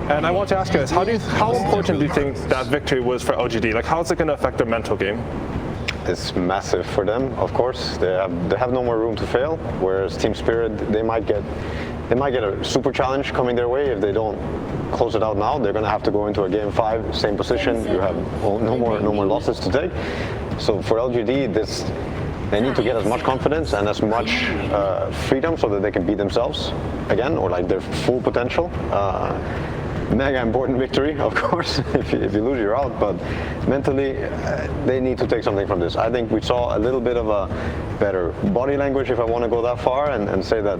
And I want to ask you guys, how important do you think that victory was for LGD? Like, how is it going to affect their mental game? It's massive for them, of course. They have no more room to fail, whereas Team Spirit, they might get a super challenge coming their way if they don't close it out now. They're going to have to go into a game 5, same position. You have no more losses to take. So for LGD, they need to get as much confidence and as much freedom so that they can be themselves again, or like their full potential. Mega important victory, of course. If you lose, you're out. But mentally, they need to take something from this. I think we saw a little bit of a better body language, if I want to go that far, and say that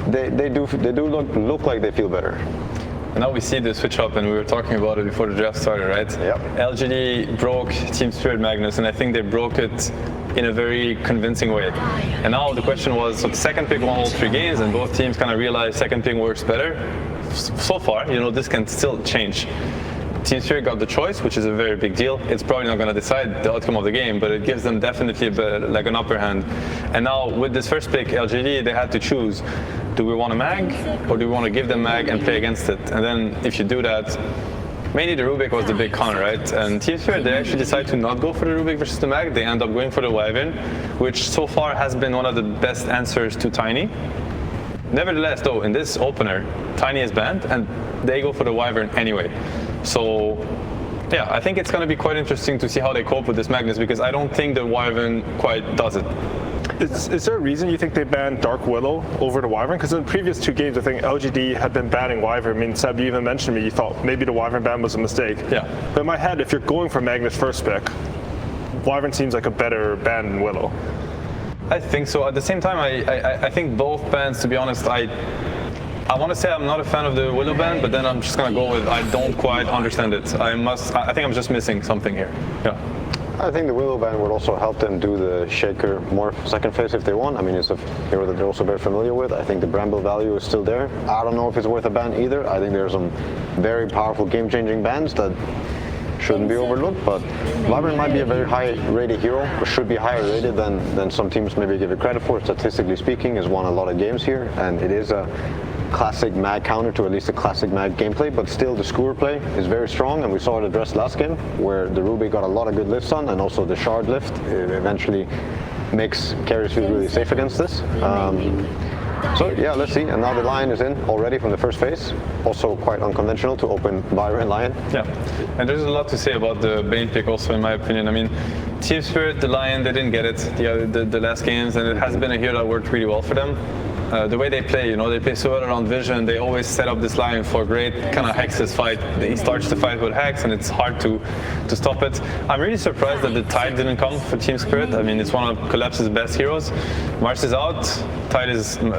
they do look like they feel better. And now we see the switch up, and we were talking about it before the draft started, right? Yep. LGD broke Team Spirit Magnus, and I think they broke it in a very convincing way. And now the question was, so the second pick won all 3 games, and both teams kind of realized second pick works better. So far, this can still change. Team Tspirit got the choice, which is a very big deal. It's probably not going to decide the outcome of the game, but it gives them definitely like an upper hand. And now with this first pick, LGD, they had to choose. Do we want a mag, or do we want to give them mag and play against it? And then if you do that, mainly the Rubik was the big con, right? And Team Tspirit, they actually decide to not go for the Rubik versus the mag. They end up going for the Wyvern, which so far has been one of the best answers to Tiny. Nevertheless, though, in this opener, Tiny is banned, and they go for the Wyvern anyway. So, yeah, I think it's going to be quite interesting to see how they cope with this Magnus, because I don't think the Wyvern quite does it. Is there a reason you think they banned Dark Willow over the Wyvern? Because in the previous 2 games, I think LGD had been banning Wyvern. I mean, Seb, you even mentioned to me, you thought maybe the Wyvern ban was a mistake. Yeah. But in my head, if you're going for Magnus first pick, Wyvern seems like a better ban than Willow. I think so. At the same time, I think both bans, to be honest, I want to say I'm not a fan of the Willow ban, but then I'm just going to go with I don't quite understand it. I think I'm just missing something here. Yeah. I think the Willow ban would also help them do the Shaker more second phase if they want. I mean, it's a hero that they're also very familiar with. I think the Bramble value is still there. I don't know if it's worth a ban either. I think there are some very powerful game-changing bans that shouldn't be overlooked, but Wyvern might be a very high-rated hero, or should be higher rated than some teams maybe give it credit for. Statistically speaking, has won a lot of games here, and it is a classic mag counter to at least a classic mag gameplay, but still the Skewer play is very strong, and we saw it addressed last game, where the Ruby got a lot of good lifts on, and also the Shard lift eventually makes carries feel really safe against this. So yeah, let's see. And now the Lion is in already from the first phase. Also quite unconventional to open Byron Lion. Yeah, and there's a lot to say about the Bane pick also, in my opinion. I mean, Team Spirit, the Lion, they didn't get it the last games, and it has been a hero that worked really well for them. The way they play, they play so well around vision. They always set up this Lion for great kind of Hexes fight. He starts the fight with Hex, and it's hard to stop it. I'm really surprised that the Tide didn't come for Team Spirit. I mean, it's one of Collapse's best heroes. Mars is out.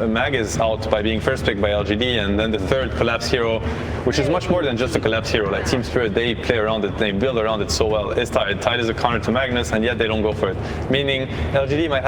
Mag is out by being first picked by LGD, and then the third Collapse hero, which is much more than just a Collapse hero. Like Team Spirit, they play around it, they build around it so well. Is Tide. Tide is a counter to Magnus, and yet they don't go for it. Meaning LGD might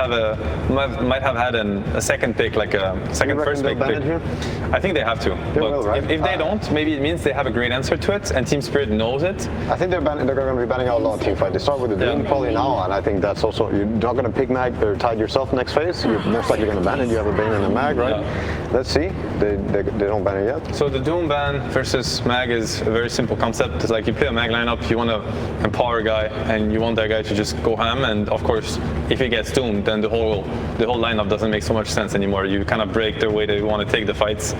have had a second pick, like a second first pick. I think they have to. But right? if they don't, maybe it means they have a great answer to it, and Team Spirit knows it. I think they're going to be banning out a lot of team fight. They start with the Doom probably now, and I think that's also, you're not going to pick Mag or Tide yourself next phase. You're most likely going to ban it. You have a Bane and a Mag, right? Yeah. Let's see. They don't ban it yet. So the Doom ban versus Mag is a very simple concept. It's like you play a Mag lineup, you want to empower a guy, and you want that guy to just go ham. And of course, if he gets doomed, then the whole lineup doesn't make so much sense anymore. You kind of break their way they want to take the fights.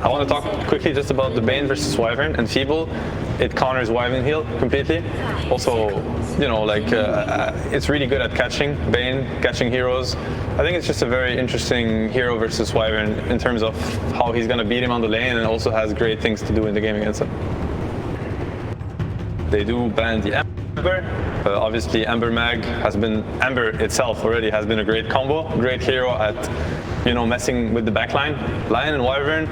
I want to talk quickly just about the Bane versus Wyvern and Feeble. It counters Wyvern heal completely. Also, it's really good at catching Bane, catching heroes. I think it's just a very interesting hero versus Wyvern in terms of how he's going to beat him on the lane, and also has great things to do in the game against him. They do ban the Ember. Obviously, Ember itself already has been a great combo, great hero at messing with the backline. Lion and Wyvern,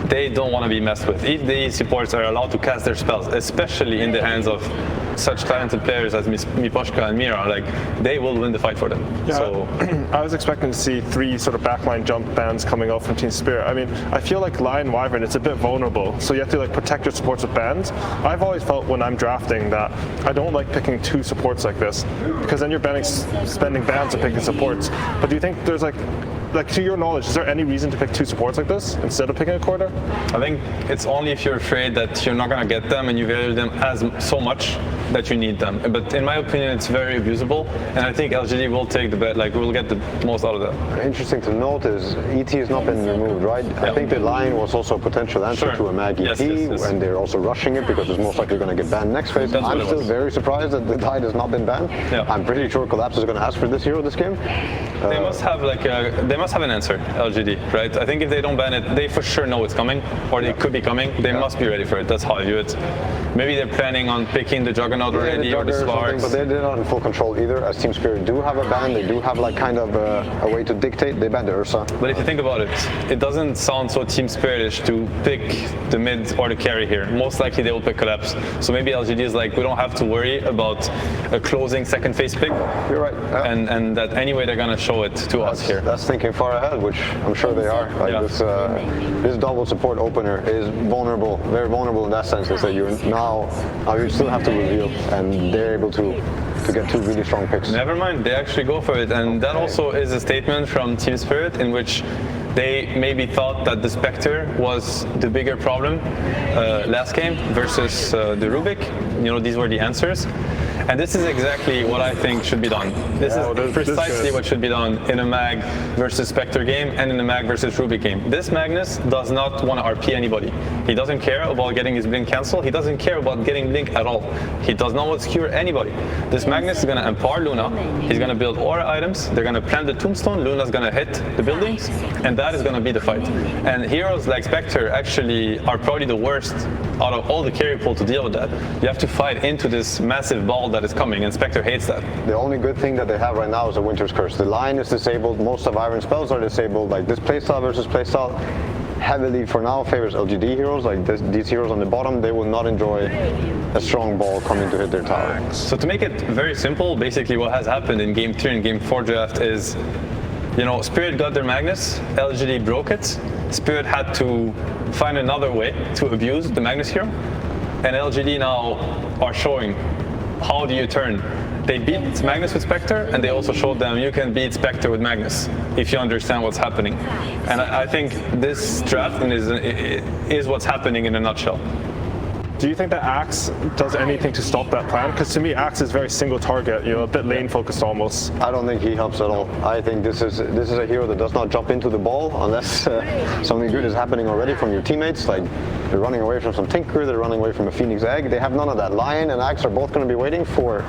they don't want to be messed with. If these supports are allowed to cast their spells, especially in the hands of such talented players as Miposhka and Mira, they will win the fight for them. Yeah, so I was expecting to see 3 sort of backline jump bans coming out from Team Spirit. I mean, I feel like Lion Wyvern, it's a bit vulnerable, so you have to protect your supports with bans. I've always felt when I'm drafting that I don't like picking 2 supports like this, because then you're spending bans to picking supports. But do you think there's like to your knowledge, is there any reason to pick two supports like this instead of picking a quarter? I think it's only if you're afraid that you're not going to get them and you value them as so much that you need them. But in my opinion, it's very abusable, and I think LGD will take the bet, like we'll get the most out of that. Interesting to note is ET has not been removed, right? I think the Lion was also a potential answer to a Mag ET, and they're also rushing it because it's most likely going to get banned next phase. I'm still very surprised that the Tide has not been banned. I'm pretty sure Collapse is going to ask for this hero this game. They must have they must have an answer, LGD, right? I think if they don't ban it, they for sure know it's coming, or they could be coming. They must be ready for it. That's how I view it. Maybe they're planning on picking the Juggernaut already, or the Sparks. But they're not in full control either. As Team Spirit do have a ban, they do have like kind of a way to dictate. They banned the Ursa. But if you think about it, it doesn't sound so Team Spiritish to pick the mid or the carry here. Most likely they will pick Collapse. So maybe LGD is like, we don't have to worry about a closing second phase pick. You're right. Yeah. And that anyway they're gonna show it to us here. That's thinking far ahead, which I'm sure they are. Like this double support opener is vulnerable, very vulnerable in that sense. Is that now you still have to reveal, and they're able to get two really strong picks. Never mind, they actually go for it, and that also is a statement from Team Spirit in which they maybe thought that the Spectre was the bigger problem last game versus the Rubik. You know, these were the answers. And this is exactly what I think should be done. This is precisely what should be done in a Mag versus Spectre game and in a Mag versus Rubik game. This Magnus does not want to RP anybody. He doesn't care about getting his blink cancelled. He doesn't care about getting blink at all. He does not want to skewer anybody. This Magnus is going to empower Luna. He's going to build aura items. They're going to plant the tombstone. Luna's going to hit the buildings. And that is going to be the fight. And heroes like Spectre actually are probably the worst out of all the carry pool to deal with that. You have to fight into this massive ball that is coming, and Spectre hates that. The only good thing that they have right now is a Winter's Curse. The Lion is disabled, most of Iron spells are disabled. Like this playstyle versus playstyle heavily for now favors LGD heroes. Like these heroes on the bottom, they will not enjoy a strong ball coming to hit their tower. So to make it very simple, basically what has happened in Game 3 and Game 4 draft is, you know, Spirit got their Magnus, LGD broke it, Spirit had to find another way to abuse the Magnus hero, and LGD now are showing how do you turn. They beat Magnus with Spectre, and they also showed them you can beat Spectre with Magnus if you understand what's happening. And I think this draft is what's happening in a nutshell. Do you think that Axe does anything to stop that plan? Because to me, Axe is very single target, you know, a bit lane focused almost. I don't think he helps at all. I think this is a hero that does not jump into the ball unless something good is happening already from your teammates. Like they're running away from some Tinker, they're running away from a Phoenix Egg. They have none of that. Lion and Axe are both going to be waiting for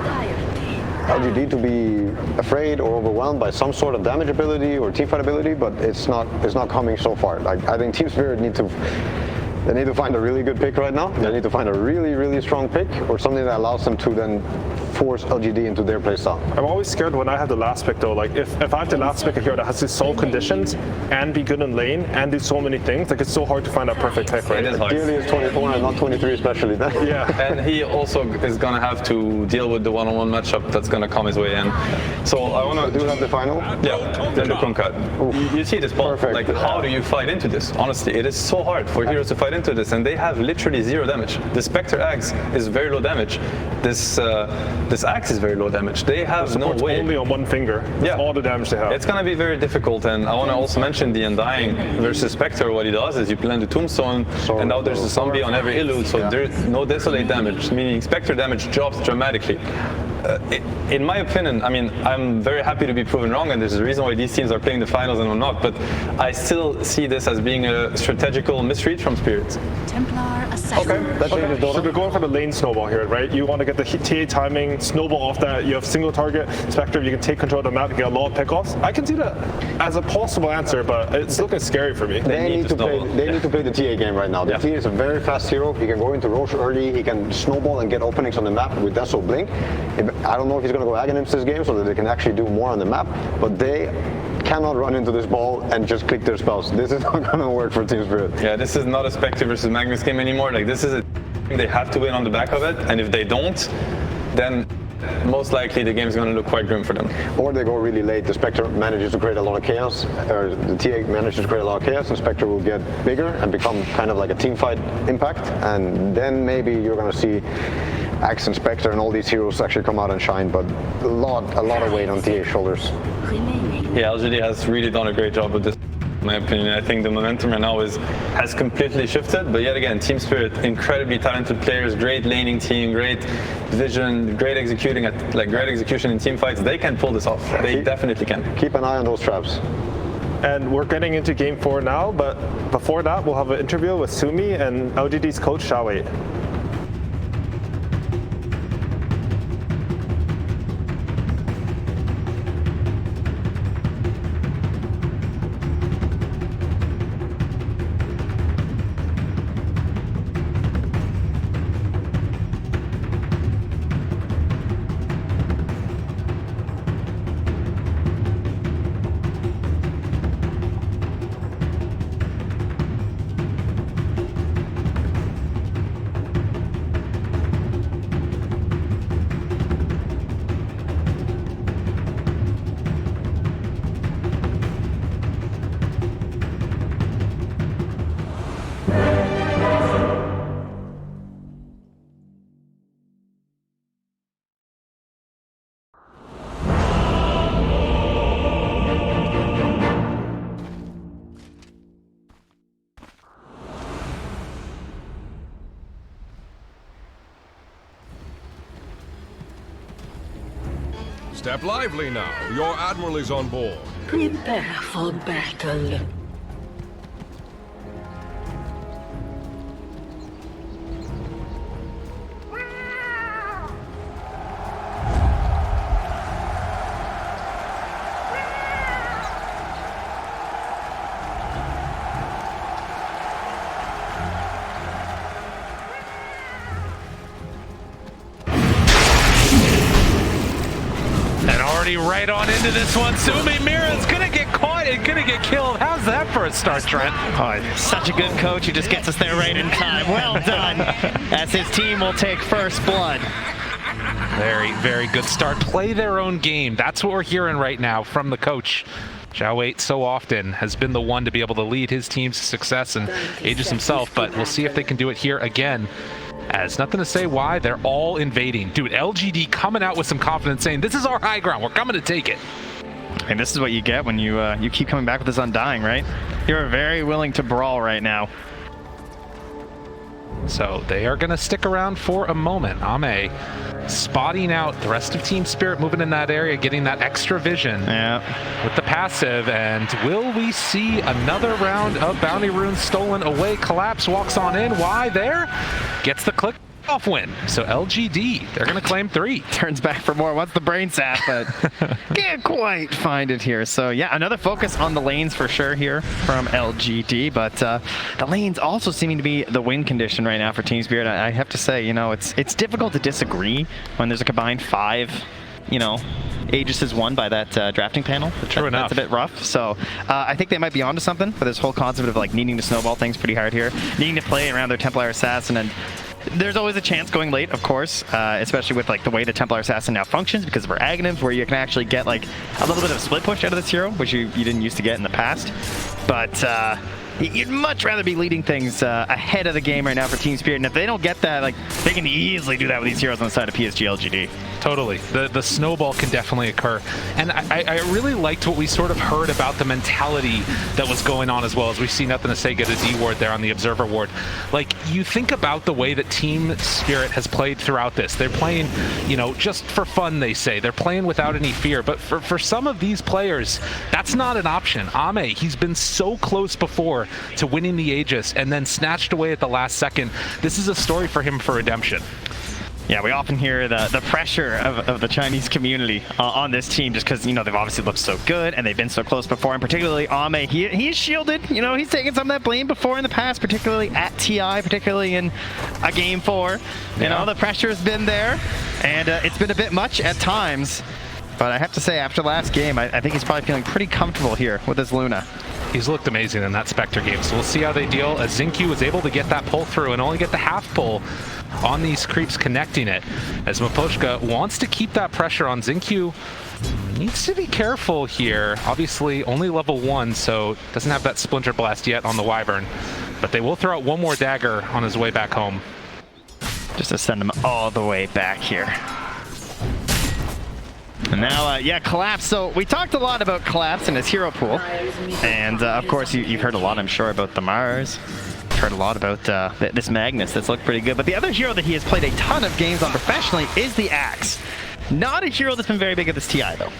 LGD to be afraid or overwhelmed by some sort of damage ability or teamfight ability, but it's not coming so far. Like I think Team Spirit need to find a really good pick right now. They need to find a really, really strong pick or something that allows them to then force LGD into their playstyle. I'm always scared when I have the last pick though. Like if I have the last pick a hero that has to solve conditions and be good in lane and do so many things, like it's so hard to find that perfect pick, right? It is hard. Ideally it's 24 and not 23 especially then. Yeah. And he also is going to have to deal with the one-on-one matchup that's going to come his way in. So I want to do have the final. Yeah, then the Kunkat. You see this ball. Perfect. Like how do you fight into this? Honestly, it is so hard for heroes to fight into this, and they have literally zero damage. The Spectre Axe is very low damage. This Axe is very low damage. They have no way. Only on one finger. That's all the damage they have. It's going to be very difficult, and I want to also mention the Undying versus Spectre. What he does is you plant the Tombstone, and now there's a zombie on every Illude, so there's no Desolate damage, meaning Spectre damage drops dramatically. In my opinion, I mean, I'm very happy to be proven wrong, and there's a reason why these teams are playing the finals and I'm not, but I still see this as being a strategical misread from Spirit. Templar assassin. Okay, that changes Dota. So we're going for the lane snowball here, right? You want to get the TA timing, snowball off that. You have single target, Spectre, you can take control of the map, you get a lot of pickoffs. I can see that as a possible answer, but it's looking scary for me. They need to play the TA game right now. The TA is a very fast hero. He can go into Roche early, he can snowball and get openings on the map with Deso Blink. I don't know if he's going to go Aghanims this game so that they can actually do more on the map, but they cannot run into this ball and just click their spells. This is not going to work for Team Spirit. Yeah, this is not a Spectre versus Magnus game anymore. Like this is a they have to win on the back of it, and if they don't, then most likely the game is going to look quite grim for them. Or they go really late. The Spectre manages to create a lot of chaos, or the TA manages to create a lot of chaos, and Spectre will get bigger and become kind of like a team fight impact, and then maybe you're going to see Axe and Spectre and all these heroes actually come out and shine, but a lot of weight on TA's shoulders. Yeah, LGD has really done a great job with this, in my opinion. I think the momentum right now has completely shifted, but yet again, Team Spirit, incredibly talented players, great laning team, great vision, great execution in team fights. They can pull this off. They definitely can. Keep an eye on those traps. And we're getting into game 4 now, but before that, we'll have an interview with Sumi and LGD's coach, Xiaowei. Step lively now. Your admiral is on board. Prepare for battle. Right on into this one. Sumi Mira's gonna get caught and gonna get killed. How's that for a start, Trent? Oh, such a good coach who just gets us there right in time. Well done. As his team will take first blood. Very, very good start. Play their own game. That's what we're hearing right now from the coach. Xiaowei so often has been the one to be able to lead his team to success and Aegis himself, but we'll see if they can do it here again. As nothing to say why, they're all invading. Dude, LGD coming out with some confidence saying, this is our high ground, we're coming to take it. And this is what you get when you keep coming back with this Undying, right? You're very willing to brawl right now. So they are going to stick around for a moment. Ame spotting out the rest of Team Spirit, moving in that area, getting that extra vision with the passive. And will we see another round of Bounty Runes stolen away? Collapse walks on in. Why there? Gets the click off win. So LGD, they're going to claim 3. Turns back for more. Wants the brain sap, but can't quite find it here. So yeah, another focus on the lanes for sure here from LGD, but the lanes also seeming to be the win condition right now for Team Spirit. I have to say, you know, it's difficult to disagree when there's a combined 5, you know, Aegis is won by that drafting panel. True enough. That's a bit rough. So I think they might be onto something for this whole concept of like needing to snowball things pretty hard here, needing to play around their Templar Assassin. And there's always a chance going late, of course, especially with like the way the Templar Assassin now functions because of her Aghanims, where you can actually get like a little bit of split push out of this hero, which you didn't used to get in the past. But you'd much rather be leading things ahead of the game right now for Team Spirit. And if they don't get that, like they can easily do that with these heroes on the side of PSG LGD. Totally. The snowball can definitely occur. And I really liked what we sort of heard about the mentality that was going on as well, as we see Nothing to Say get a D ward there on the Observer ward. Like, you think about the way that Team Spirit has played throughout this. They're playing, you know, just for fun, they say. They're playing without any fear. But for some of these players, that's not an option. Ame, he's been so close before to winning the Aegis and then snatched away at the last second. This is a story for him for redemption. Yeah, we often hear the pressure of the Chinese community on this team just because, you know, they've obviously looked so good and they've been so close before. And particularly Ame, he's shielded. You know, he's taken some of that blame before in the past, particularly at TI, particularly in a Game 4. You know, the pressure's been there and it's been a bit much at times. But I have to say, after last game, I think he's probably feeling pretty comfortable here with his Luna. He's looked amazing in that Spectre game, so we'll see how they deal as Xingqiu was able to get that pull through and only get the half pull on these creeps connecting it. As Miposhka wants to keep that pressure on Xingqiu, needs to be careful here. Obviously only level 1, so doesn't have that Splinter Blast yet on the Wyvern, but they will throw out one more dagger on his way back home. just to send him all the way back here. And now, yeah, Collapse. So we talked a lot about Collapse and his hero pool. And, of course, you've heard a lot, I'm sure, about the Mars. Heard a lot about this Magnus that's looked pretty good. But the other hero that he has played a ton of games on professionally is the Axe. Not a hero that's been very big at this TI, though.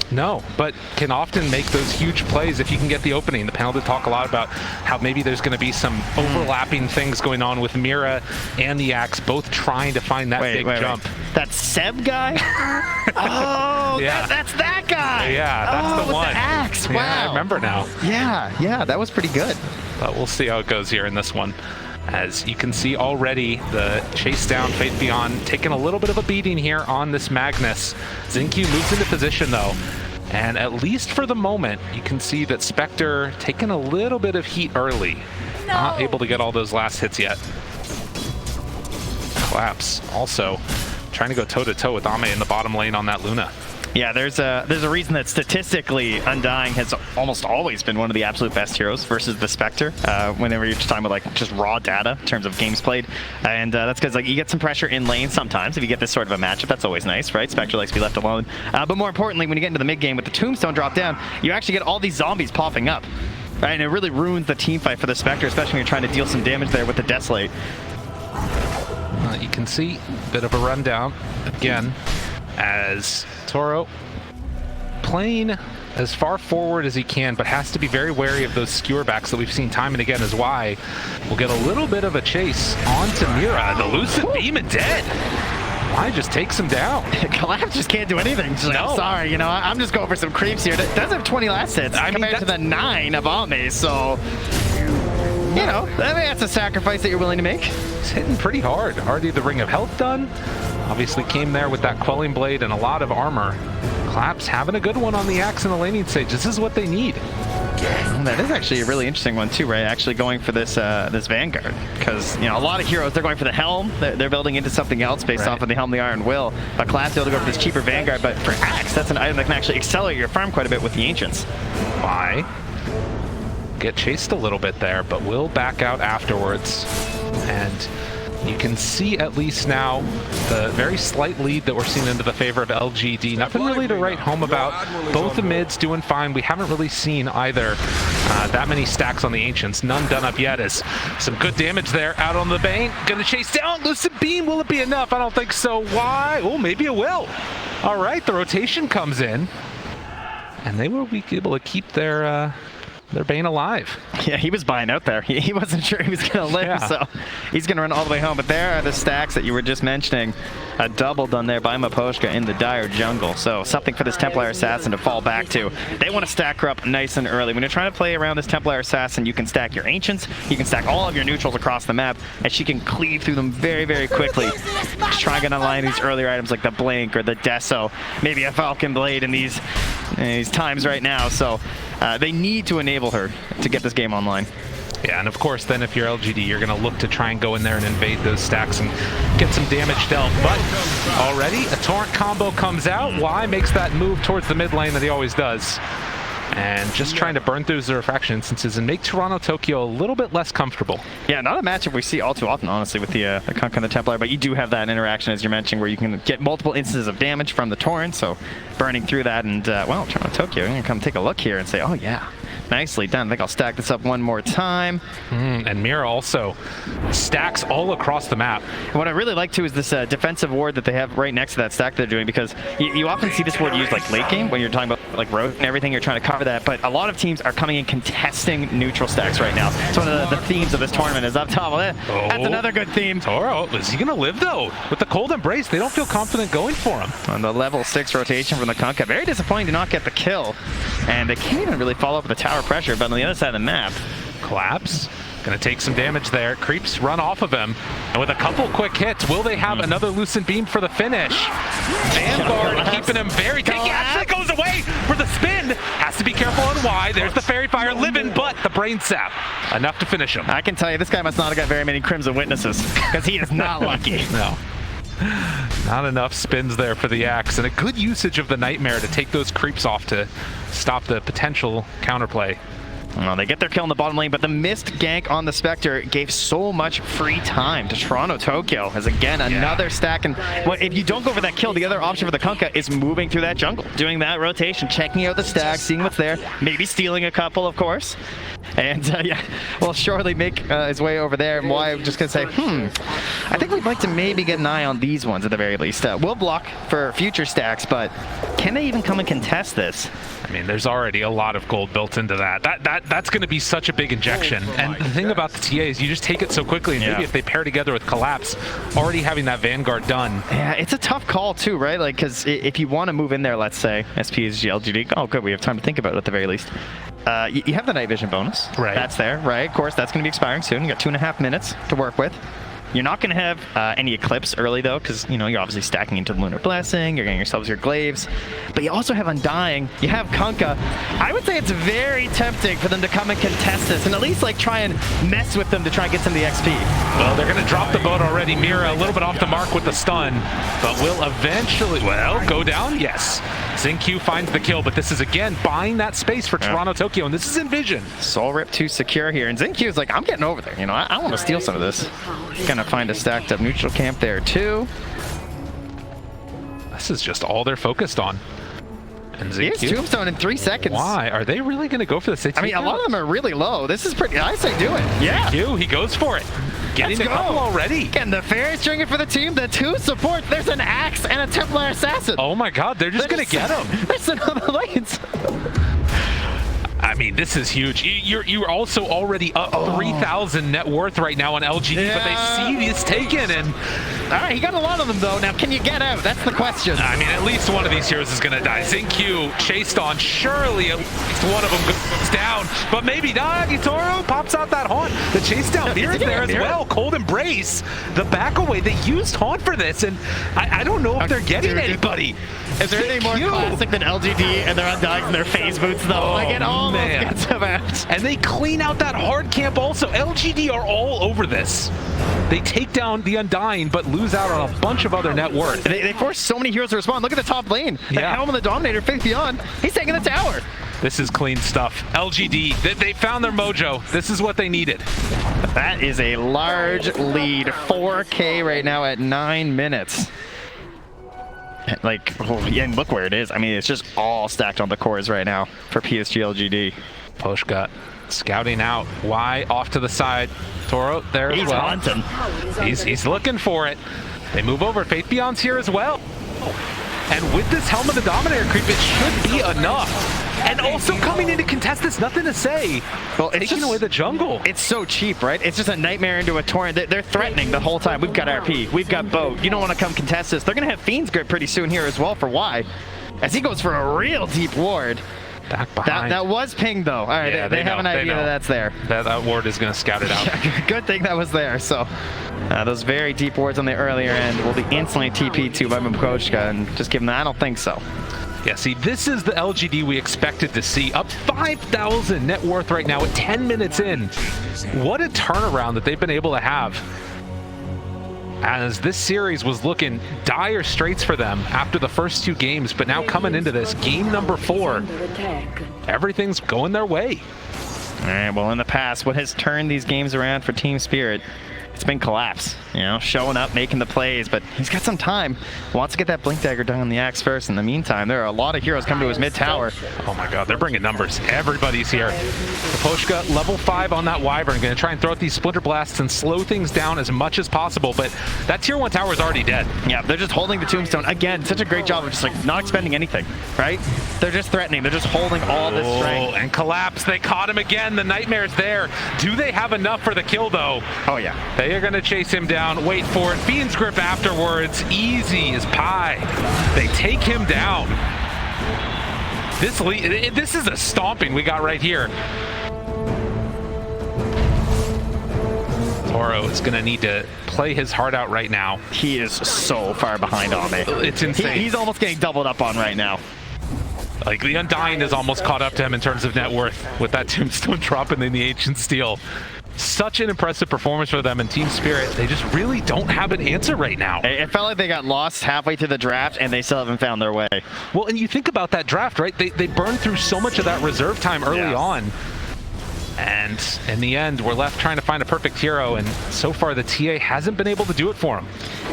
No, but can often make those huge plays if you can get the opening. The panel did talk a lot about how maybe there's going to be some overlapping things going on with Mira and the Axe, both trying to find that big jump. That Seb guy? Oh, yeah. That's that guy! Yeah, that's the one. The Axe, wow. Yeah, I remember now. Yeah, that was pretty good. But we'll see how it goes here in this one. As you can see already, the chase down Fate Beyond taking a little bit of a beating here on this Magnus. Zincu moves into position though, and at least for the moment, you can see that Spectre taking a little bit of heat early. No. Not able to get all those last hits yet. Collapse also trying to go toe-to-toe with Ame in the bottom lane on that Luna. Yeah, there's a reason that statistically Undying has almost always been one of the absolute best heroes versus the Spectre. Whenever you're just talking about like just raw data in terms of games played, and that's because like you get some pressure in lane sometimes if you get this sort of a matchup. That's always nice, right? Spectre likes to be left alone. But more importantly, when you get into the mid game with the Tombstone drop down, you actually get all these zombies popping up, right? And it really ruins the team fight for the Spectre, especially when you're trying to deal some damage there with the Desolate. You can see a bit of a rundown again as Toro playing as far forward as he can, but has to be very wary of those skewer backs that we've seen time and again, is why we'll get a little bit of a chase onto Mira. The Lucid Beam and dead. Why just takes him down? Collapse just can't do anything. Just like, sorry, you know, I'm just going for some creeps here. That does have 20 last hits compared to the 9 of Ame, so you know, that's a sacrifice that you're willing to make. He's hitting pretty hard. Already the Ring of Health done. Obviously came there with that Quelling Blade and a lot of armor. Collapse having a good one on the Axe in the laning stage. This is what they need. That is actually a really interesting one too, right? Actually going for this this Vanguard, because you know a lot of heroes they're going for the Helm. They're building into something else based off of the Helm, the Iron Will. But Collapse able to go for this cheaper Vanguard. But for Axe, that's an item that can actually accelerate your farm quite a bit with the Ancients. Why? Get chased a little bit there, but will back out afterwards. And you can see at least now the very slight lead that we're seeing into the favor of LGD. Nothing really to write home about. Both the mids doing fine. We haven't really seen either that many stacks on the Ancients. None done up yet. As some good damage there out on the Bane. Gonna chase down. Lucid Beam. Will it be enough? I don't think so. Why? Oh, maybe it will. All right, the rotation comes in. And they will be able to keep their Bane alive. Yeah, he was buying out there. He wasn't sure he was going to live, so he's going to run all the way home. But there are the stacks that you were just mentioning. A double done there by Maposhka in the dire jungle. So something for this Templar Assassin to fall back to. They want to stack her up nice and early. When you're trying to play around this Templar Assassin, you can stack your Ancients, you can stack all of your neutrals across the map, and she can cleave through them very, very quickly. Just trying to align these earlier items like the Blink or the Deso, maybe a Falcon Blade in these times right now. So they need to enable her to get this game online. Yeah, and of course, then if you're LGD, you're going to look to try and go in there and invade those stacks and get some damage dealt. But already, a Torrent combo comes out. Y makes that move towards the mid lane that he always does. And just trying to burn through the refraction instances and make Toronto Tokyo a little bit less comfortable. Yeah, not a matchup we see all too often, honestly, with the Kunkka and the Templar, but you do have that interaction, as you're mentioning, where you can get multiple instances of damage from the Torrent, so burning through that, and, well, Toronto Tokyo, I'm going to come take a look here and say, oh, yeah. Nicely done. I think I'll stack this up one more time. And Mira also stacks all across the map. And what I really like too is this defensive ward that they have right next to that stack they're doing, because you often see this ward used like late game when you're talking about like road and everything, you're trying to cover that, but a lot of teams are coming in contesting neutral stacks right now. It's one of the themes of this tournament is up top. Well, that's another good theme. Toro, is he going to live though? With the Cold Embrace, they don't feel confident going for him. On the level 6 rotation from the Kunkka, very disappointing to not get the kill, and they can't even really follow up with the tower pressure, but on the other side of the map, Collapse gonna take some damage there. Creeps run off of him, and with a couple quick hits, will they have another Lucent Beam for the finish? Vanguard keeping him very tight. He actually goes away for the spin. Has to be careful on Y. There's the Fairy Fire living, but the Brain Sap enough to finish him. I can tell you, this guy must not have got very many Crimson Witnesses, because he is not lucky. No. Not enough spins there for the Axe, and a good usage of the Nightmare to take those creeps off to stop the potential counterplay. Well, they get their kill in the bottom lane, but the missed gank on the Spectre gave so much free time to Toronto Tokyo as again another stack. And well, if you don't go for that kill, the other option for the Kunkka is moving through that jungle, doing that rotation, checking out the stack, seeing what's there, maybe stealing a couple, of course. And yeah, will surely make his way over there. And why I'm just gonna say, I think we'd like to maybe get an eye on these ones at the very least. We'll block for future stacks, but can they even come and contest this? I mean, there's already a lot of gold built into that. That's going to be such a big injection. And the thing about the TA is you just take it so quickly, and maybe if they pair together with Collapse, already having that Vanguard done. Yeah, it's a tough call too, right? Like, because if you want to move in there, let's say, SPSG, LGD, oh good, we have time to think about it at the very least. You have the night vision bonus. Right. That's there, right? Of course, that's going to be expiring soon. You got 2.5 minutes to work with. You're not going to have any Eclipse early, though, because, you know, you're obviously stacking into the Lunar Blessing, you're getting yourselves your Glaives, but you also have Undying, you have Kunkka. I would say it's very tempting for them to come and contest this, and at least, like, try and mess with them to try and get some of the XP. Well, they're going to drop the boat already. Mira a little bit off the mark with the stun, but will eventually, well, go down? Yes. XinQ finds the kill, but this is, again, buying that space for Toronto Tokyo, and this is Envision. Soul Rip to secure here, and XinQ is like, I'm getting over there, you know, I want to steal some of this. Gonna find a stacked up neutral camp there too. This is just all they're focused on. And Here's Tombstone in 3 seconds. Why? Are they really going to go for this? I mean, a lot of them are really low. This is pretty, I say do it. Yeah. XinQ, he goes for it. Getting a couple already. Again, the Fairy Stringer for the team, the 2 support. There's an Axe and a Templar Assassin. Oh my god, they're just going to get him. There's another lanes. I mean, this is huge. You're also already up 3,000 net worth right now on LGD, but they see this taken, and all right, he got a lot of them though. Now, can you get out? That's the question. I mean, at least one of these heroes is going to die. XinQ chased on. Surely at least one of them goes down, but maybe not. Itoro pops out that haunt. The chase down Mira's there as well. Cold Embrace, the back away. They used haunt for this, and I don't know if they're getting anybody. Is there anything more classic than LGD and their Undying and their phase boots though? Like it almost gets them out. And they clean out that hard camp also. LGD are all over this. They take down the Undying, but lose out on a bunch of other net worth. They force so many heroes to respond. Look at the top lane. The Helm of the Dominator, Faith Beyond. He's taking the tower. This is clean stuff. LGD, they found their mojo. This is what they needed. That is a large lead. 4K right now at 9 minutes. Like, and look where it is. I mean, it's just all stacked on the cores right now for PSG LGD. Poshka scouting out. Y off to the side. Toro there as well. He's hunting. He's looking for it. They move over. Faith Beyond's here as well. And with this Helm of the Dominator creep, it should be enough. And also coming in to contest this, nothing to say. Well, it's taking away the jungle. It's so cheap, right? It's just a nightmare into a torrent. They're threatening the whole time. We've got RP, we've got boat. You don't want to come contest this. They're going to have Fiend's Grip pretty soon here as well for Y. As he goes for a real deep ward. Back behind. That was pinged though. All right, yeah, they have an idea that that's there. That ward is going to scout it out. Good thing that was there. So those very deep wards on the earlier end will be instantly TP'd to by Mkoshka, and just give them that. I don't think so. Yeah, see, this is the LGD we expected to see. Up 5,000 net worth right now at 10 minutes in. What a turnaround that they've been able to have. As this series was looking dire straits for them after the first 2 games, but now coming into this, game number 4, everything's going their way. All right, well, in the past, what has turned these games around for Team Spirit? It's been Collapse, you know, showing up, making the plays, but he's got some time. Wants to get that Blink Dagger done on the Axe first. In the meantime, there are a lot of heroes coming to his mid tower. Oh my god, they're bringing numbers. Everybody's here. Poshka, level 5 on that Wyvern. Going to try and throw out these Splinter Blasts and slow things down as much as possible, but that tier 1 tower is already dead. Yeah, they're just holding the Tombstone. Again, such a great job of just like not expending anything, right? They're just threatening. They're just holding all this strength. And Collapse, they caught him again. The Nightmare's there. Do they have enough for the kill though? Oh yeah. They are going to chase him down. Wait for it. Fiend's Grip afterwards. Easy as pie. They take him down. This is a stomping we got right here. Toro is going to need to play his heart out right now. He is so far behind on me. It's insane. He's almost getting doubled up on right now. Like, the Undying is almost caught up to him in terms of net worth with that Tombstone dropping in the Ancient Steel. Such an impressive performance for them in Team Spirit. They just really don't have an answer right now. It felt like they got lost halfway through the draft and they still haven't found their way. Well, and you think about that draft, right? They burned through so much of that reserve time early on. And in the end, we're left trying to find a perfect hero, and so far the TA hasn't been able to do it for him.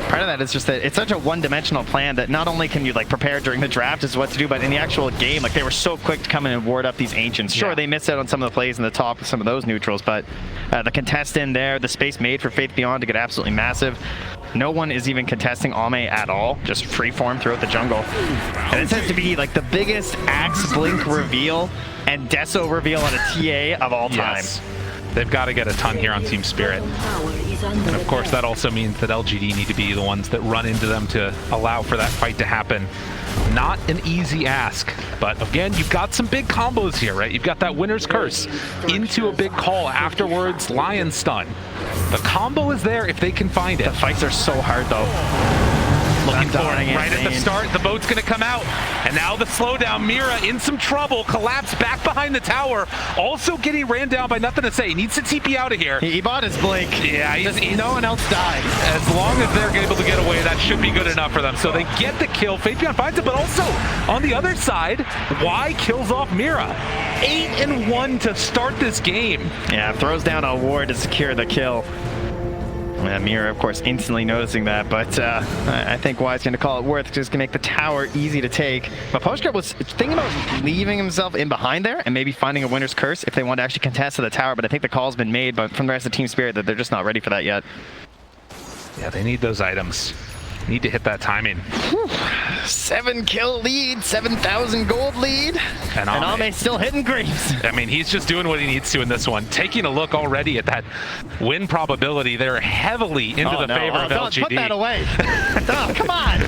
Part of that is just that it's such a one-dimensional plan that not only can you like prepare during the draft as to what to do, but in the actual game, like they were so quick to come in and ward up these Ancients. Sure, they missed out on some of the plays in the top with some of those neutrals, but the contest in there, the space made for Faith Beyond to get absolutely massive. No one is even contesting Ame at all, just freeform throughout the jungle. And it says to be like the biggest Axe Blink reveal and Deso reveal on a TA of all time. Yes. They've got to get a ton here on Team Spirit. And of course, that also means that LGD need to be the ones that run into them to allow for that fight to happen. Not an easy ask, but again, you've got some big combos here, right? You've got that Winner's Curse into a big call, afterwards Lion Stun. The combo is there if they can find it. The fights are so hard though. Looking for it right at the start. The boat's going to come out. And now the slowdown. Mira in some trouble. Collapse back behind the tower. Also getting ran down by nothing to say. He needs to TP out of here. He bought his blink. Yeah, no one else died. As long as they're able to get away, that should be good enough for them. So they get the kill. Faithion finds it, but also on the other side, Y kills off Mira. 8-1 to start this game. Yeah, throws down a ward to secure the kill. Mira, of course, instantly noticing that, but I think Y's going to call it worth, just going to make the tower easy to take. But Poshka was thinking about leaving himself in behind there and maybe finding a Winner's Curse if they want to actually contest to the tower, but I think the call's been made but from the rest of Team Spirit that they're just not ready for that yet. Yeah, they need those items. Need to hit that timing. 7 kill lead, 7,000 gold lead, and Ame's still hitting Greaves. I mean, he's just doing what he needs to in this one. Taking a look already at that win probability, they're heavily into the favor of LGD. Put that away. Come on.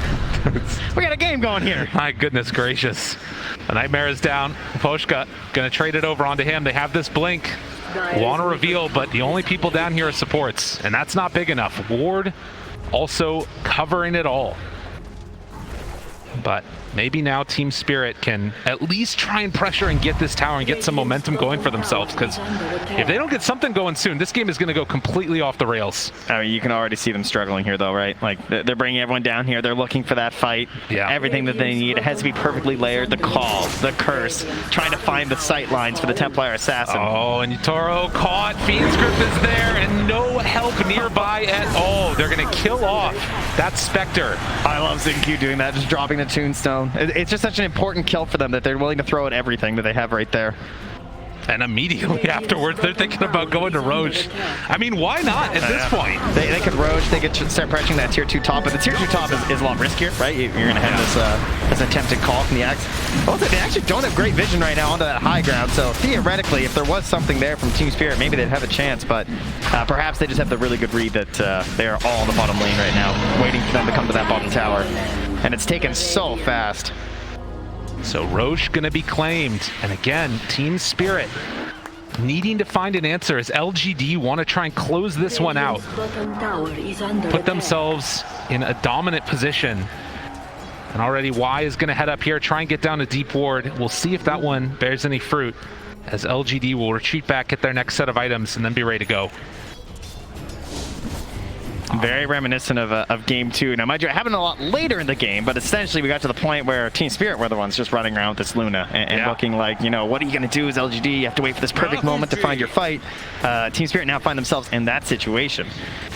We got a game going here. My goodness gracious. The Nightmare is down. Poshka gonna trade it over onto him. They have this blink. Want to reveal, but the only people down here are supports, and that's not big enough. Ward also covering it all. But maybe now Team Spirit can at least try and pressure and get this tower and get some momentum going for themselves, because if they don't get something going soon, this game is going to go completely off the rails. I mean, you can already see them struggling here though, right? Like, they're bringing everyone down here. They're looking for that fight. Yeah. Everything that they need. It has to be perfectly layered. The call, the curse, trying to find the sight lines for the Templar Assassin. Oh, and Toro caught. Fiend's Grip is there, and no help nearby at all. They're going to kill off that Spectre. I love Xingqiu doing that, just dropping the Tombstone. It's just such an important kill for them that they're willing to throw at everything that they have right there. And immediately afterwards, they're thinking about going to Roche. I mean, why not at this point? They could Roche, they could start pressuring that tier 2 top, but the tier 2 top is a lot riskier, right? You're going to have this attempted call from the Axe. Also, they actually don't have great vision right now onto that high ground, so theoretically, if there was something there from Team Spirit, maybe they'd have a chance, but perhaps they just have the really good read that they are all on the bottom lane right now, waiting for them to come to that bottom tower. And it's taken so fast. So Roche gonna be claimed, and again, Team Spirit needing to find an answer as LGD want to try and close this one out. Put themselves in a dominant position. And already Y is gonna head up here, try and get down a deep ward. We'll see if that one bears any fruit, as LGD will retreat back, get their next set of items, and then be ready to go. Very reminiscent of game 2. Now, mind you, it happened a lot later in the game, but essentially we got to the point where Team Spirit were the ones just running around with this Luna and looking like, you know, what are you going to do as LGD? You have to wait for this perfect moment to find your fight. Team Spirit now find themselves in that situation.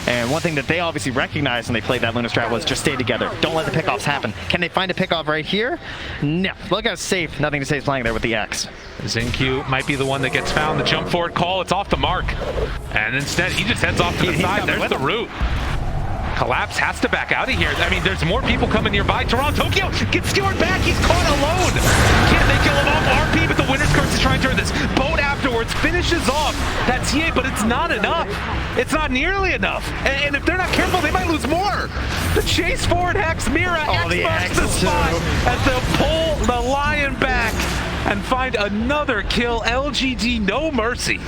And one thing that they obviously recognized when they played that Luna strat was just stay together. Don't let the pickoffs happen. Can they find a pickoff right here? No. Look how safe Nothing to Say is playing there with the X. Xingqiu might be the one that gets found. The jump forward call, it's off the mark. And instead, he just heads off to the side. There's the root. Collapse has to back out of here. I mean, there's more people coming nearby. Tokyo gets skewered back. He's caught alone. Can they kill him off? RP, but the Winner's Curse is trying to turn this. Boat afterwards finishes off that TA, but it's not enough. It's not nearly enough. And if they're not careful, they might lose more. The chase forward Hex, Mira, X the spot as they'll pull the Lion back and find another kill. LGD, no mercy.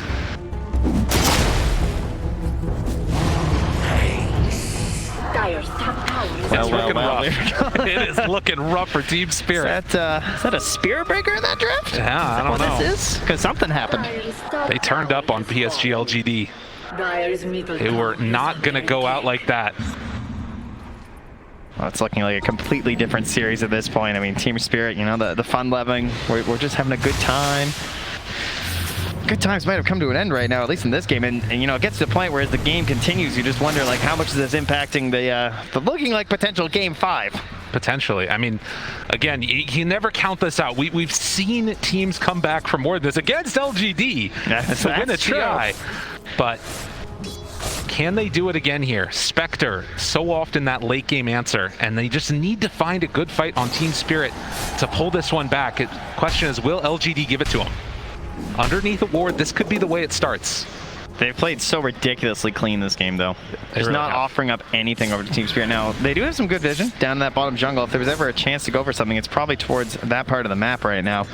It's looking rough. It is looking rough for Team Spirit. Is that a Spirit Breaker in that draft? Yeah, I don't know. This is? Because something happened. They turned up on PSG LGD. They were not going to go out like that. Well, it's looking like a completely different series at this point. I mean, Team Spirit, you know, the fun loving. We're just having a good time. good times might have come to an end right now, at least in this game. And you know, it gets to the point where as the game continues, you just wonder, like, how much is this impacting the looking like potential Game 5? Potentially. I mean, again, you never count this out. We've seen teams come back from more than this against LGD to win a TI. But can they do it again here? Spectre, so often that late game answer, and they just need to find a good fight on Team Spirit to pull this one back. The question is, will LGD give it to them? Underneath a ward, this could be the way it starts. They've played so ridiculously clean this game, though. Just really not offering up anything over to Team Spirit. Now, they do have some good vision down in that bottom jungle. If there was ever a chance to go for something, it's probably towards that part of the map right now.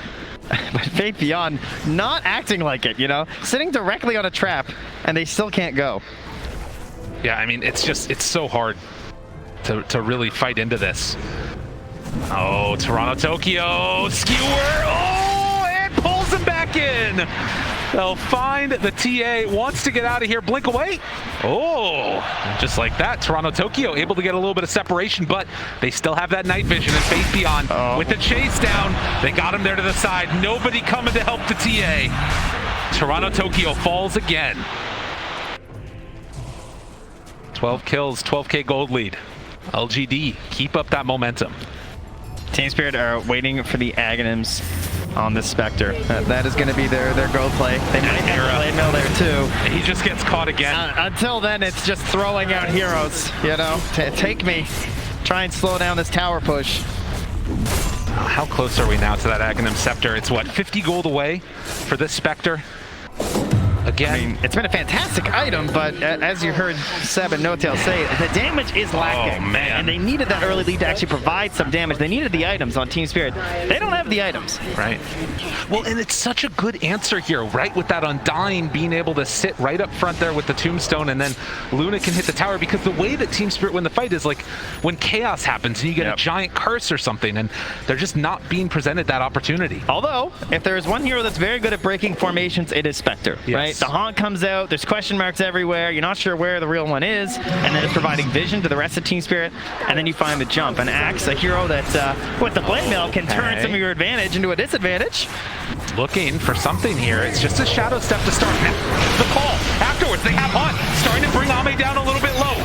But Fate Beyond not acting like it, you know? Sitting directly on a trap, and they still can't go. Yeah, I mean, it's so hard to really fight into this. Oh, Toronto Tokyo, skewer, oh, and pulls him back in. They'll find the TA, wants to get out of here, blink away. Oh, just like that, Toronto Tokyo able to get a little bit of separation, but they still have that night vision and Fate Beyond. With the chase down, they got him there to the side. Nobody coming to help the TA. Toronto Tokyo falls again. 12 kills, 12K gold lead. LGD, keep up that momentum. Team Spirit are waiting for the Aghanims on this Spectre. That is going to be their go play. They might have a blade mill there too. He just gets caught again. Until then, it's just throwing out heroes, you know? Take me. Try and slow down this tower push. How close are we now to that Aghanim Scepter? It's what, 50 gold away for this Spectre? Again. I mean, it's been a fantastic item, but as you heard Seb and No-Tail say, the damage is lacking. Oh, man. And they needed that early lead to actually provide some damage. They needed the items on Team Spirit. They don't have the items. Right. Well, and it's such a good answer here, right? With that Undying being able to sit right up front there with the Tombstone, and then Luna can hit the tower, because the way that Team Spirit win the fight is like when chaos happens and you get a giant curse or something, and they're just not being presented that opportunity. Although, if there is one hero that's very good at breaking formations, it is Spectre, right? The Haunt comes out, there's question marks everywhere, you're not sure where the real one is, and then it's providing vision to the rest of Team Spirit, and then you find the jump. And Axe, a hero that, with the blade mill, can turn some of your advantage into a disadvantage. Looking for something here. It's just a shadow step to start. The call afterwards, they have Hunt starting to bring Ame down a little bit low.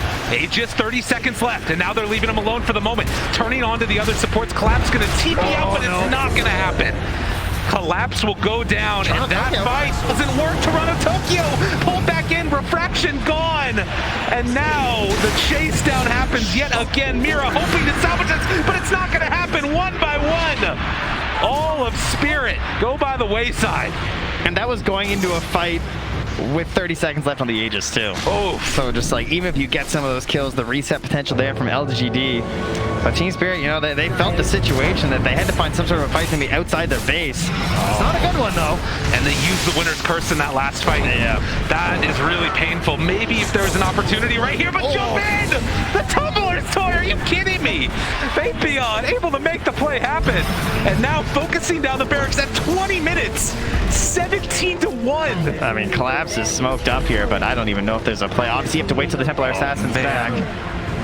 Just 30 seconds left, and now they're leaving him alone for the moment. Turning on to the other supports. Collapse going to TP out, but it's not going to happen. Collapse will go down, and that fight doesn't work. Toronto Tokyo pulled back in, refraction gone, and now the chase down happens yet again. Mira hoping to salvage this, but it's not going to happen. One by one, all of Spirit go by the wayside. And that was going into a fight with 30 seconds left on the Aegis too. Oh, so just like, even if you get some of those kills, the reset potential there from LGD. But Team Spirit, you know, they felt the situation that they had to find some sort of a fight to be outside their base. It's not a good one though. And they used the winner's curse in that last fight. Yeah. That is really painful.Maybe if there was an opportunity right here, but jump in! The Tumbler's toy, are you kidding me? Fate Beyond able to make the play happen. And now focusing down the barracks at 20 minutes, 17-1. I mean, Collapse is smoked up here, but I don't even know if there's a play. Obviously, you have to wait till the Templar Assassin's back.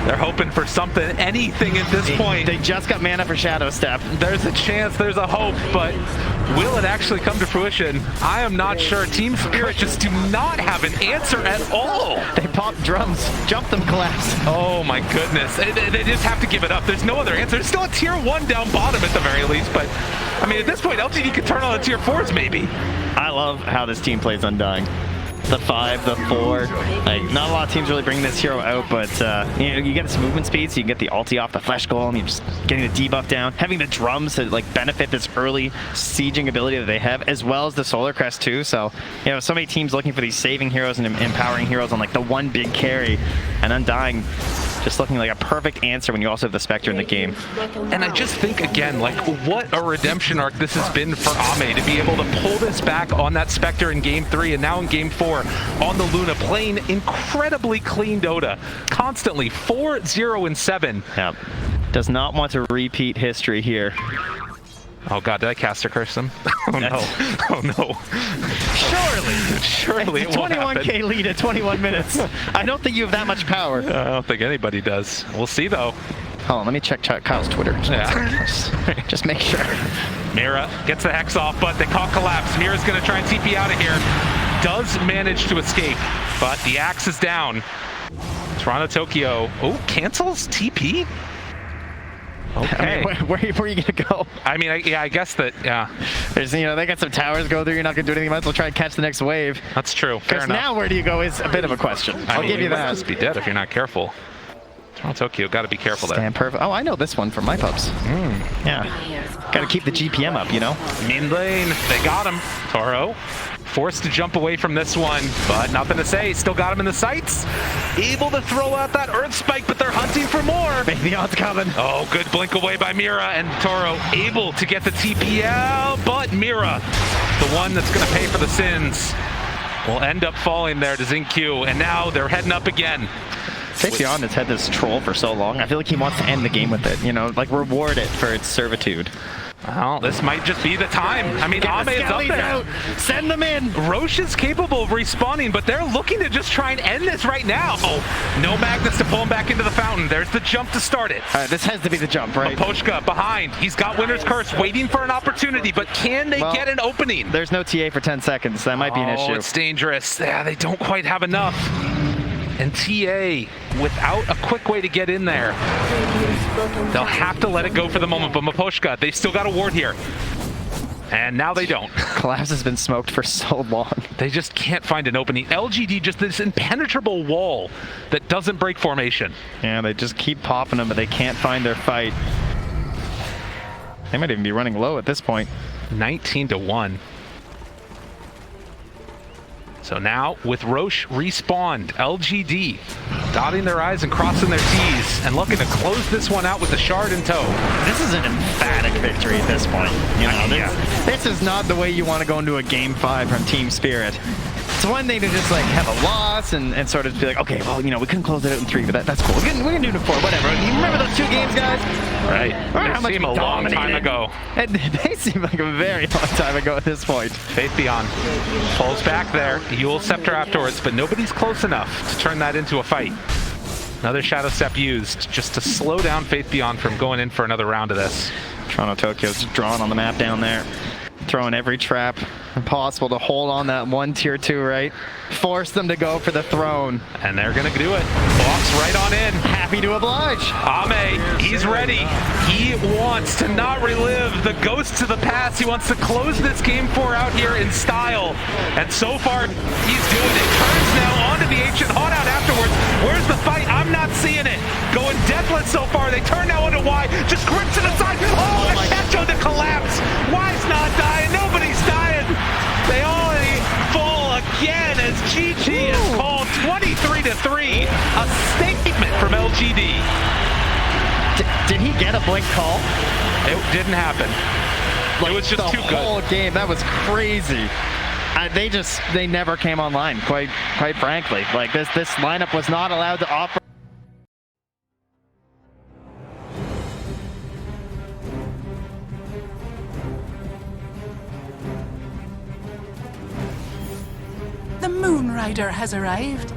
They're hoping for something, anything at this point. They just got mana for Shadow Step. There's a chance, there's a hope, but will it actually come to fruition? I am not sure. Team Spirit just do not have an answer at all. They pop drums, jump them, Collapse. Oh my goodness. They just have to give it up. There's no other answer. There's still a tier 1 down bottom at the very least, but I mean, at this point, LGD could turn on the tier 4s maybe. I love how this team plays Undying. The 5, the 4, like, not a lot of teams really bring this hero out, but you know, you get this movement speed, so you can get the ulti off the Flesh Golem, you're just getting the debuff down, having the drums to like benefit this early sieging ability that they have, as well as the Solar Crest too. So, you know, so many teams looking for these saving heroes and empowering heroes on like the one big carry, and Undying just looking like a perfect answer when you also have the Spectre in the game. And I just think, again, like, what a redemption arc this has been for Ame to be able to pull this back on that Spectre in Game 3 and now in Game 4 on the Luna, playing incredibly clean Dota, constantly 4-0-7. Yep. Does not want to repeat history here. Oh god, did I caster curse him? Oh no. Oh no. Surely it won't happen. 21k lead at 21 minutes. I don't think you have that much power. I don't think anybody does. We'll see though. Hold on, let me check Kyle's Twitter. Yeah. Just make sure. Mira gets the Hex off, but they caught Collapse. Mira's going to try and TP out of here. Does manage to escape, but the axe is down. Toronto Tokyo. Oh, cancels TP? Okay. I mean, where are you gonna go? I mean, I guess that, yeah. There's, they got some towers go through. You're not gonna do anything. Might as well try and catch the next wave. That's true. Fair Because enough. now where do you go is a bit of a question. I'll give you You might that. just be dead if you're not careful. Toronto Tokyo, got to be careful there. Stand perfect. Oh, I know this one from my pups. Yeah. Got to keep the GPM up, Mid lane, they got him. Toro forced to jump away from this one, but nothing to say. Still got him in the sights. Able to throw out that Earth Spike, but they're hunting for more. Beyond's coming. Oh, good blink away by Mira, and Toro able to get the TPL, but Mira, the one that's going to pay for the sins, will end up falling there to Zinq, and now they're heading up again. Faceon has had this troll for so long. I feel like he wants to end the game with it, like reward it for its servitude. Well, this might just be the time. I mean, Ame is up there. Out. Send them in. Roche is capable of respawning, but they're looking to just try and end this right now. Oh, no magnets to pull him back into the fountain. There's the jump to start it. All right, this has to be the jump, right? Poshka behind. He's got Winner's Curse waiting for an opportunity, but can they get an opening? There's no TA for 10 seconds. That might be an issue. Oh, it's dangerous. Yeah, they don't quite have enough. And TA, without a quick way to get in there, they'll have to let it go for the moment. But Maposhka, they've still got a ward here. And now they don't. Collapse has been smoked for so long. They just can't find an opening. LGD, just this impenetrable wall that doesn't break formation. Yeah, they just keep popping them, but they can't find their fight. They might even be running low at this point. 19-1. So now, with Roche respawned, LGD dotting their I's and crossing their T's and looking to close this one out with the shard in tow. This is an emphatic victory at this point. This is not the way you want to go into a Game 5 from Team Spirit. It's one thing to just have a loss and sort of be like, okay, well, we couldn't close it out in 3, but that's cool. We can do it in 4, whatever. You remember those 2 games, guys? Right. They seem a long time ago. And they seem like a very long time ago at this point. Faith Beyond pulls back there. Yule Scepter afterwards, but nobody's close enough to turn that into a fight. Another Shadow Step used just to slow down Faith Beyond from going in for another round of this. Toronto Tokyo's drawn on the map down there. Throwing every trap possible to hold on that 1 tier 2, right? Force them to go for the throne. And they're gonna do it. Walks right on in. Happy to oblige. Ame, he's ready. He wants to not relive the ghosts of the past. He wants to close this game 4 out here in style. And so far, he's doing it. Turns now onto the Ancient Hot Out afterwards. Where's the fight? I'm not seeing it. Going deathless so far. They turn now onto Y. Just grips to the side. Oh, the catch on the collapse. Y's not dying. Nobody's dying. They all fall again as GG is called 23-3. A statement from LGD. Did he get a blink call? It didn't happen. It was just too good. The whole game, that was crazy. They never came online, quite frankly. This lineup was not allowed to operate. The Moon Rider has arrived.